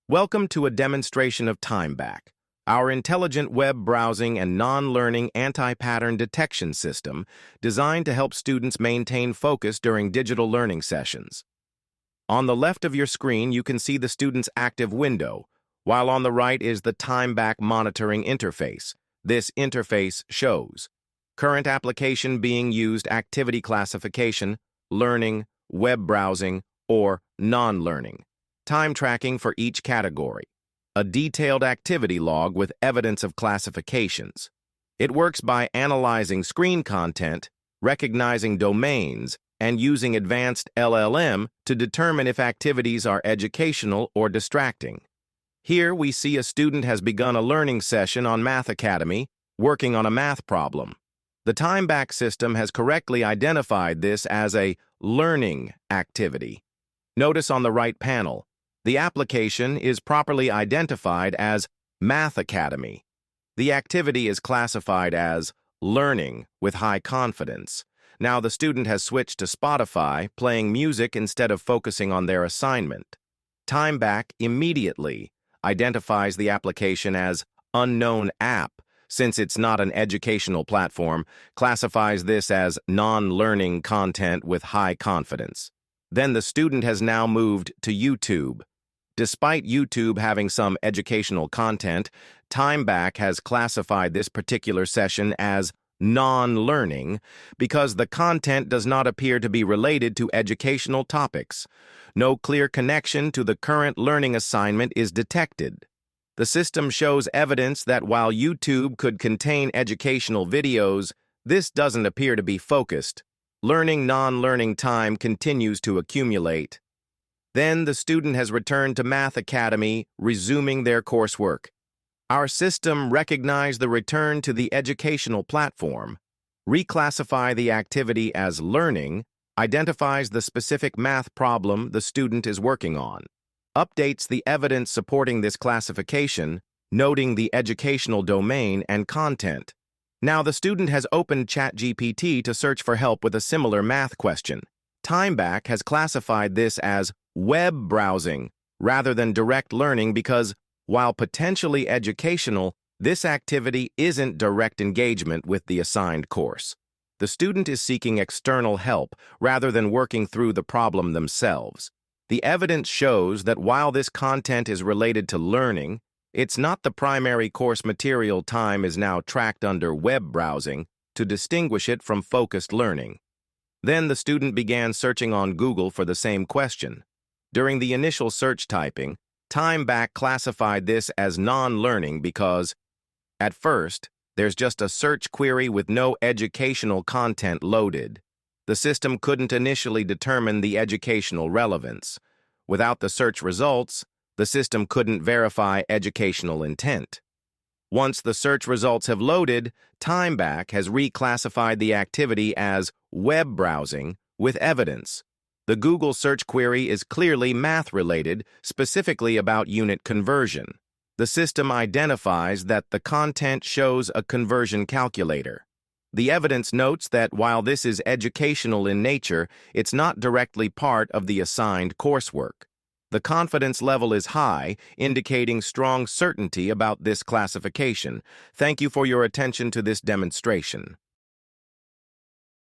Welcome to a demonstration of TimeBack, our intelligent web browsing and non-learning anti-pattern detection system designed to help students maintain focus during digital learning sessions. On the left of your screen, you can see the student's active window, while on the right is the TimeBack monitoring interface. This interface shows current application being used, activity classification, learning, web browsing, or non-learning. Time tracking for each category, a detailed activity log with evidence of classifications. It works by analyzing screen content, recognizing domains, and using advanced LLM to determine if activities are educational or distracting. Here we see a student has begun a learning session on Math Academy, working on a math problem. The TimeBack system has correctly identified this as a learning activity. Notice on the right panel, the application is properly identified as Math Academy. The activity is classified as learning with high confidence. Now the student has switched to Spotify, playing music instead of focusing on their assignment. TimeBack immediately identifies the application as unknown app, since it's not an educational platform, classifies this as non-learning content with high confidence. Then the student has now moved to YouTube. Despite YouTube having some educational content, TimeBack has classified this particular session as non-learning because the content does not appear to be related to educational topics. No clear connection to the current learning assignment is detected. The system shows evidence that while YouTube could contain educational videos, this doesn't appear to be focused. Learning non-learning time continues to accumulate. Then the student has returned to Math Academy, resuming their coursework. Our system recognized the return to the educational platform, reclassify the activity as learning, identifies the specific math problem the student is working on, updates the evidence supporting this classification, noting the educational domain and content. Now the student has opened ChatGPT to search for help with a similar math question. TimeBack has classified this as web browsing rather than direct learning because, while potentially educational, this activity isn't direct engagement with the assigned course. The student is seeking external help rather than working through the problem themselves. The evidence shows that while this content is related to learning, it's not the primary course material. Time is now tracked under web browsing to distinguish it from focused learning. Then the student began searching on Google for the same question. During the initial search typing, TimeBack classified this as non-learning because, at first, there's just a search query with no educational content loaded. The system couldn't initially determine the educational relevance. Without the search results, the system couldn't verify educational intent. Once the search results have loaded, TimeBack has reclassified the activity as web browsing with evidence. The Google search query is clearly math-related, specifically about unit conversion. The system identifies that the content shows a conversion calculator. The evidence notes that while this is educational in nature, it's not directly part of the assigned coursework. The confidence level is high, indicating strong certainty about this classification. Thank you for your attention to this demonstration.